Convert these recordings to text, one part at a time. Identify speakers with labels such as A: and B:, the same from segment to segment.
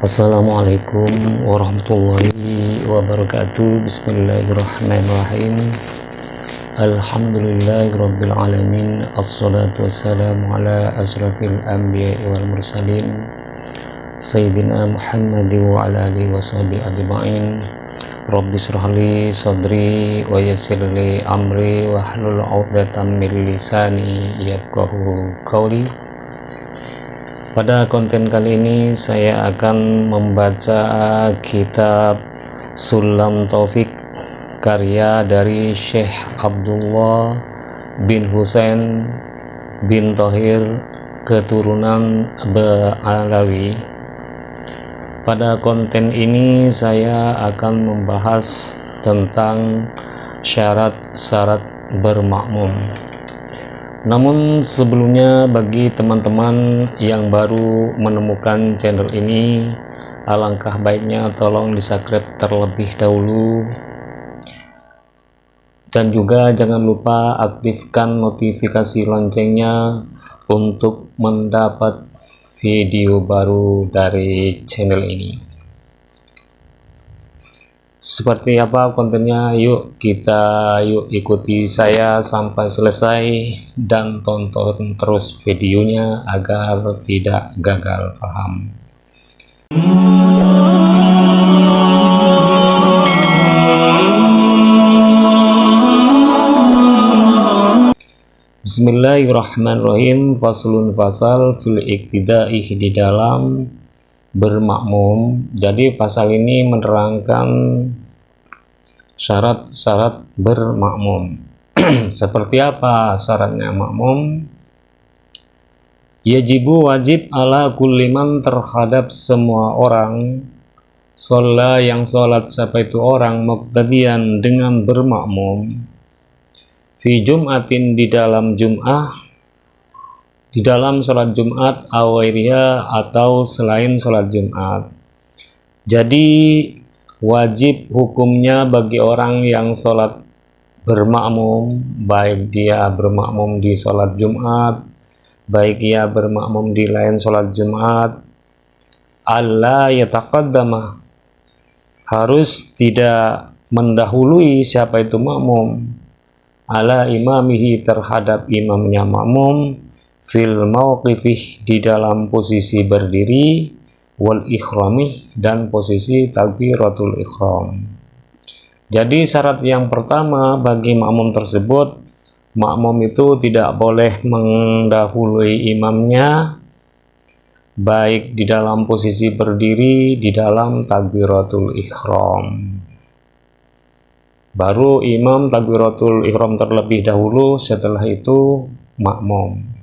A: Assalamualaikum warahmatullahi wabarakatuh. Bismillahirrahmanirrahim. Alhamdulillahirabbil alamin. Assalatu wassalamu ala asrafil anbiya'i wal mursalin sayyidina Muhammad wa ala alihi washabihi ajma'in. Rabbi shrah li sadri wa yassir li amri wahlul 'uqdatam min lisani yafqahu qawli. Pada konten kali ini saya akan membaca kitab Sulam Taufik karya dari Syekh Abdullah bin Husain bin Thohir keturunan Ba'alawi. Pada konten ini saya akan membahas tentang syarat-syarat bermakmum. Namun sebelumnya, bagi teman-teman yang baru menemukan channel ini, alangkah baiknya tolong di-subscribe terlebih dahulu, dan juga jangan lupa aktifkan notifikasi loncengnya untuk mendapat video baru dari channel ini. Seperti apa kontennya? Yuk ikuti saya sampai selesai dan tonton terus videonya agar tidak gagal paham. Bismillahirrahmanirrahim. Faslun fasal fil iktidai, di dalam bermakmum. Jadi pasal ini menerangkan syarat-syarat bermakmum. Seperti apa syaratnya makmum? Yajibu, wajib, ala kulli man, terhadap semua orang, sholla, yang sholat siapa itu orang, muqtadiyan, dengan bermakmum, fi jum'atin, di dalam jum'ah, di dalam sholat Jumat, awairiha, atau selain sholat Jumat. Jadi wajib hukumnya bagi orang yang sholat bermakmum, baik dia bermakmum di sholat Jumat, baik dia bermakmum di lain sholat Jumat, alla yataqaddama, harus tidak mendahului siapa itu makmum, ala imamihi, terhadap imamnya makmum, fil mauqifih, di dalam posisi berdiri, wal ikhrami, dan posisi takbiratul ikhram. Jadi syarat yang pertama bagi makmum tersebut, makmum itu tidak boleh mendahului imamnya, baik di dalam posisi berdiri, di dalam takbiratul ikhram. Baru imam takbiratul ikhram terlebih dahulu, setelah itu makmum.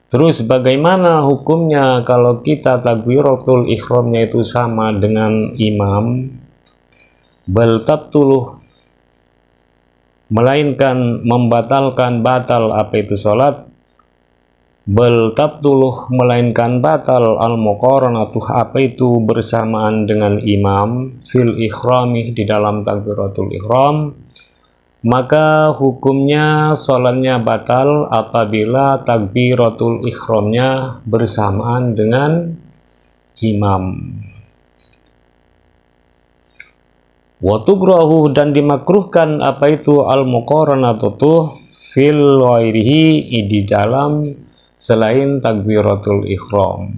A: Terus bagaimana hukumnya kalau kita takbiratul ikhramnya itu sama dengan imam? Bal tabtuluh, melainkan membatalkan, batal apa itu salat. Bal tabtuluh, melainkan batal, al muqaranatuh, apa itu bersamaan dengan imam, fil ikhrami, di dalam takbiratul ikhram. Maka hukumnya sholatnya batal apabila takbiratul ikhramnya bersamaan dengan imam. Wa tukrahu, dan dimakruhkan apa itu al-muqaranatu fil ghairihi, di dalam selain takbiratul ikhram.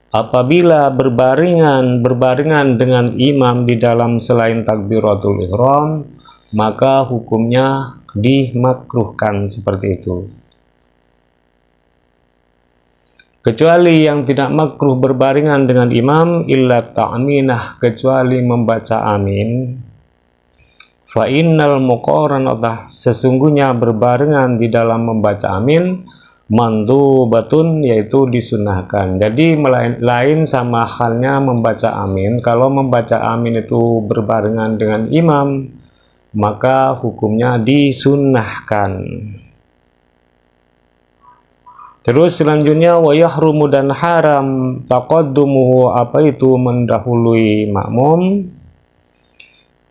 A: Apabila berbarengan dengan imam di dalam selain takbiratul ikhram, maka hukumnya dimakruhkan seperti itu. Kecuali yang tidak makruh berbarengan dengan imam, illa ta'minah, kecuali membaca amin. Fa innal muqaranatah, sesungguhnya berbarengan di dalam membaca amin, mandubatun, yaitu disunahkan. Jadi lain sama halnya membaca amin. Kalau membaca amin itu berbarengan dengan imam, maka hukumnya disunnahkan. Terus selanjutnya, wa yahrumu, dan haram, taqaddumuhu, apa itu mendahului makmum,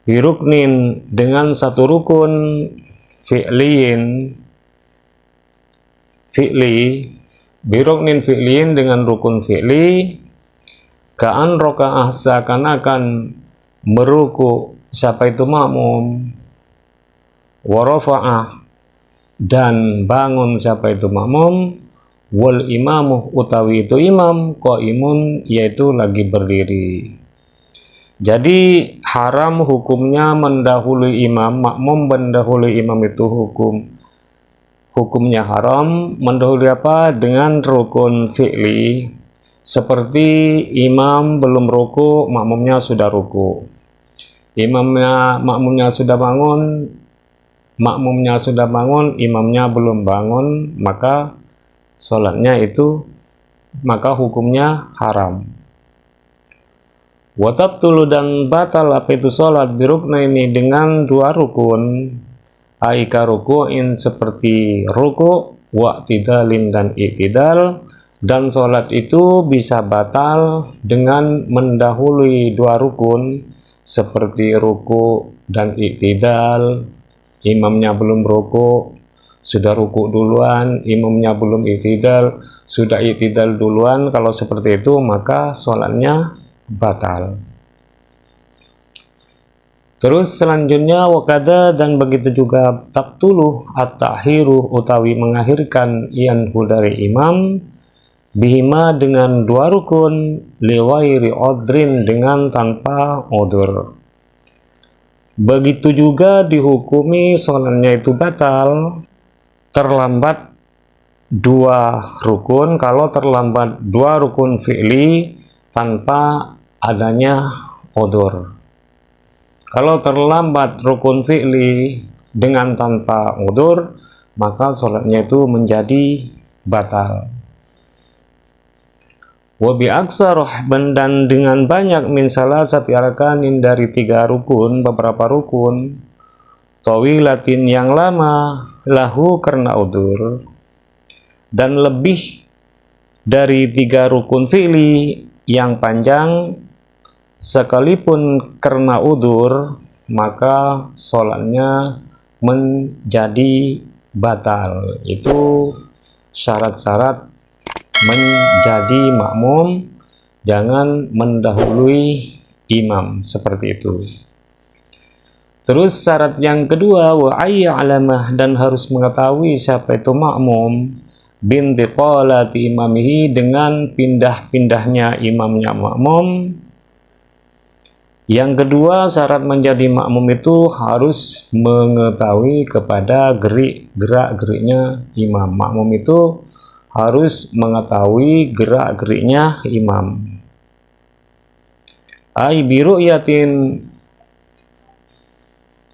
A: biruknin, dengan satu rukun, fi'li, biruknin fi'lin dengan rukun fi'li, ka'an roka'ah seakan-akan meruku siapa itu makmum, warofa'ah dan bangun siapa itu makmum, wal imamu utawi itu imam, qaimun yaitu lagi berdiri. Jadi haram hukumnya mendahului imam, makmum mendahului imam itu hukumnya haram. Mendahului apa? Dengan rukun fi'li, seperti imam belum ruku, makmumnya sudah ruku. Makmumnya sudah bangun, imamnya belum bangun, maka hukumnya haram. Watabtulu dan batal apa itu sholat birukna ini dengan dua rukun, aika ruku'in seperti ruku, wa'tidalin dan i'tidal, dan sholat itu bisa batal dengan mendahului dua rukun seperti ruku dan i'tidal. Imamnya belum ruku, sudah ruku duluan, imamnya belum i'tidal, sudah i'tidal duluan. Kalau seperti itu maka sholatnya batal. Terus selanjutnya wakada dan begitu juga tabtulu at-ta'khiru utawi mengakhirkan yanhu dari imam bihima dengan dua rukun liwairi odrin dengan tanpa odur. Begitu juga dihukumi sholatnya itu batal terlambat dua rukun, kalau terlambat dua rukun fi'li tanpa adanya odur. Kalau terlambat rukun fi'li dengan tanpa odur, maka sholatnya itu menjadi batal. Wabi aksar dan dengan banyak min salasati arkanin dari tiga rukun, beberapa rukun, tawilatin yang lama lahu karena udur, dan lebih dari tiga rukun fi'li yang panjang sekalipun karena udur, maka sholatnya menjadi batal. Itu syarat-syarat menjadi makmum, jangan mendahului imam seperti itu. Terus syarat yang kedua, wa ayya'lamah dan harus mengetahui siapa itu makmum bintiqalati imamihi dengan pindah-pindahnya imamnya makmum. Yang kedua, syarat menjadi makmum itu harus mengetahui kepada gerak-geriknya imam. Makmum itu harus mengetahui gerak-geriknya imam. Ai biru'yatin,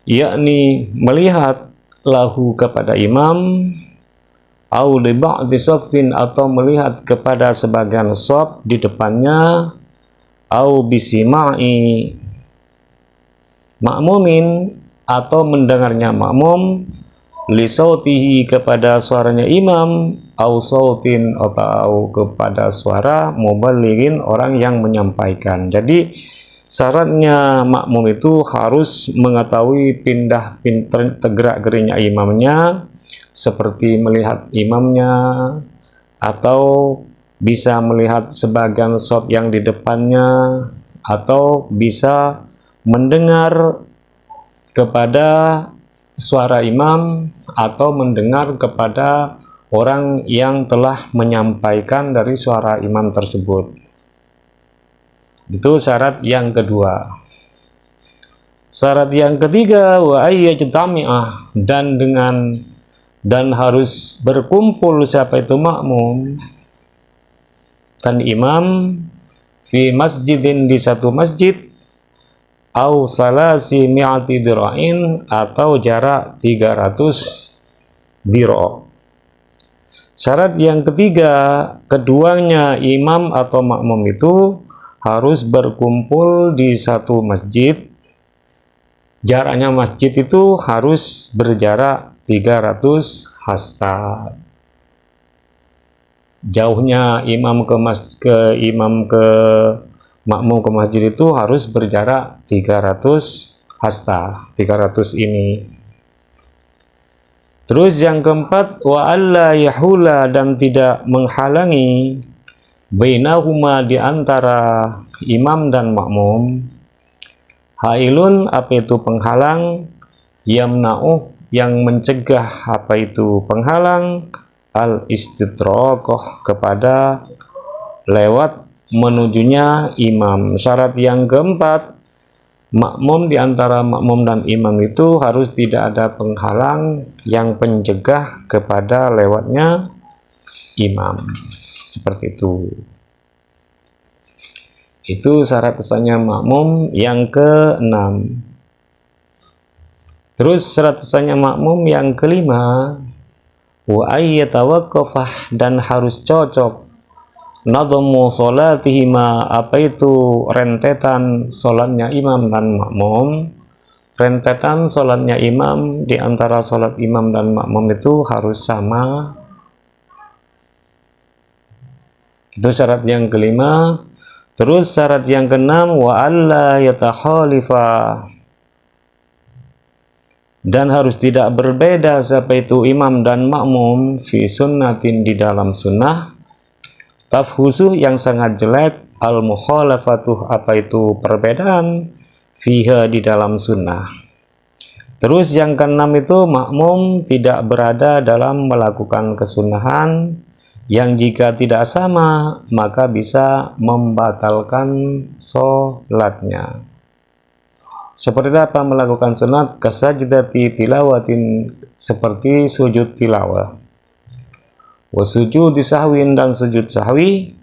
A: yakni melihat lahu kepada imam, au li ba'di shaffin atau melihat kepada sebagian shaf di depannya, au bisima'i makmumin atau mendengarnya makmum, li sautihi kepada suaranya imam, au sautin atau kepada suara muballighin orang yang menyampaikan. Jadi syaratnya makmum itu harus mengetahui gerak-geriknya imamnya, seperti melihat imamnya atau bisa melihat sebagian shaf yang di depannya, atau bisa mendengar kepada suara imam atau mendengar kepada orang yang telah menyampaikan dari suara imam tersebut. Itu syarat yang kedua. Syarat yang ketiga, wa ayyajtami'ah dan harus berkumpul siapa itu makmum dan imam fi masjidin di satu masjid, au salasi mi'ati dira'in atau jarak 300 diro'. Syarat yang ketiga, keduanya imam atau makmum itu harus berkumpul di satu masjid. Jaraknya masjid itu harus berjarak 300 hasta. Jauhnya imam ke makmum ke masjid itu harus berjarak 300 hasta. 300 ini. Terus yang keempat, wa alla yahula, dan tidak menghalangi bainahuma, di antara imam dan makmum, hailun, apa itu penghalang, yamna'u, yang mencegah, apa itu penghalang, al istidrokoh, kepada lewat menujunya imam. Syarat yang keempat, makmum, di antara makmum dan imam itu harus tidak ada penghalang yang pencegah kepada lewatnya imam. Seperti itu. Itu syarat sahnya makmum yang keenam. Terus syarat sahnya makmum yang kelima, wa ayyatawaqqafah, dan harus cocok, nadhamu sholatihima, apa itu rentetan sholatnya imam dan makmum. Rentetan sholatnya imam, di antara sholat imam dan makmum itu harus sama. Itu syarat yang kelima. Terus syarat yang keenam, wa alla yatakhalifa, dan harus tidak berbeda siapa itu imam dan makmum fi sunnatin, di dalam sunnah, tafhusu, yang sangat jelek, al mukhalafatuh, apa itu perbedaan, fiha, di dalam sunnah. Terus yang keenam itu, makmum tidak berada dalam melakukan kesunahan yang jika tidak sama maka bisa membatalkan sholatnya. Seperti apa melakukan sunat? Kasajdati tilawatin, seperti sujud tilawah, wasujud sahwin, dan sujud sahwi,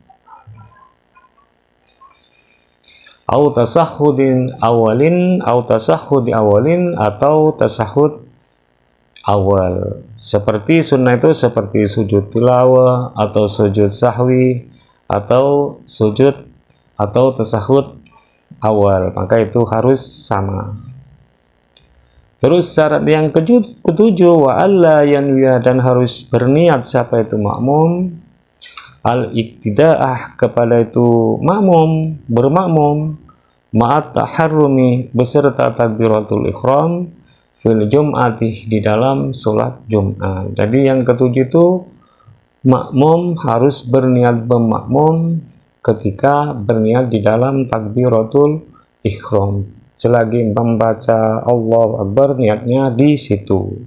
A: au tasahhudin awalin, au tasahhudi awalin, atau tasahud awal. Seperti sunnah itu seperti sujud tilawah, atau sujud sahwi, atau sujud atau tasahud awal, maka itu harus sama. Terus syarat yang ketujuh, wa alla yanwiya, dan harus berniat siapa itu makmum, al-iktida'ah, kepada itu makmum, bermakmum, ma'at taharrumi, beserta takbiratul ihram, fil jum'ati, di dalam sholat Jumat. Jadi yang ketujuh itu, makmum harus berniat bermakmum ketika berniat di dalam takbiratul ihram. Selagi membaca Allahu Akbar, niatnya di situ.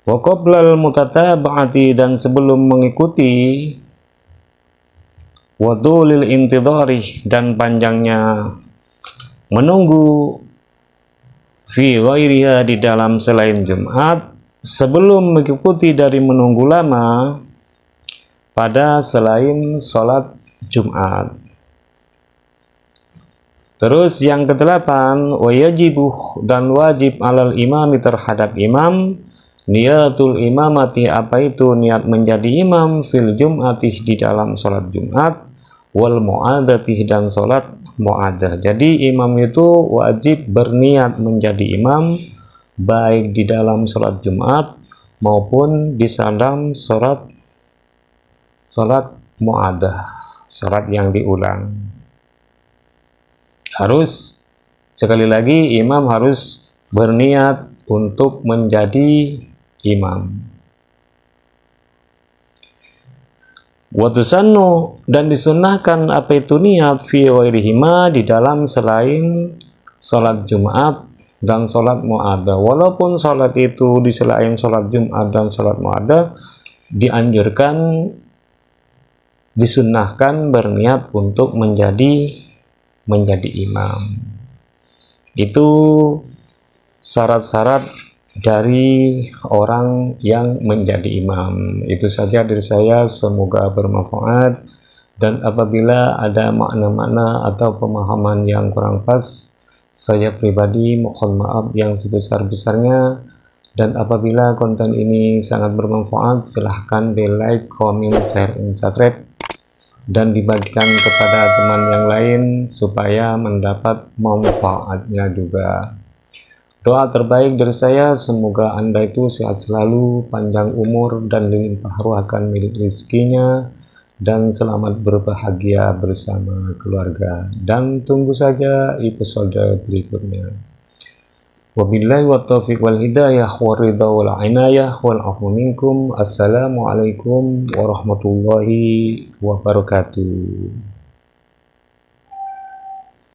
A: Wa qoblal mutataba'ati, dan sebelum mengikuti, wa dulil intidhari, dan panjangnya menunggu, fi ghairiha, di dalam selain Jumat, sebelum mengikuti dari menunggu lama pada selain sholat Jumat. Terus yang kedelapan, wa yajibuh, dan wajib alal imami, terhadap imam, niatul imamati, apa itu niat menjadi imam, fil jum'ati, di dalam sholat Jumat, wal mu'adati, dan sholat mu'adah. Jadi imam itu wajib berniat menjadi imam, baik di dalam sholat Jumat maupun di dalam sholat mu'adah, sholat yang diulang. Harus, sekali lagi, imam harus berniat untuk menjadi imam. Wa tusannu, dan disunnahkan apa itu niat, fi ghairihima, di dalam selain sholat Jumat dan sholat mu'adah. Walaupun sholat itu di selain sholat Jumat dan sholat mu'adah, dianjurkan, disunnahkan berniat untuk menjadi imam. Itu syarat-syarat dari orang yang menjadi imam. Itu saja dari saya, semoga bermanfaat, dan apabila ada makna-makna atau pemahaman yang kurang pas, saya pribadi mohon maaf yang sebesar-besarnya. Dan apabila konten ini sangat bermanfaat, silahkan di like, comment, share, dan subscribe, dan dibagikan kepada teman yang lain supaya mendapat manfaatnya juga. Doa terbaik dari saya, semoga Anda itu sehat selalu, panjang umur, dan limpah ruahkan milik rezekinya, dan selamat berbahagia bersama keluarga. Dan tunggu saja episode berikutnya. Wabillahi wa taufiq wal hidayah wa ridha wal inayah wal afu minkum. Assalamualaikum warahmatullahi wabarakatuh.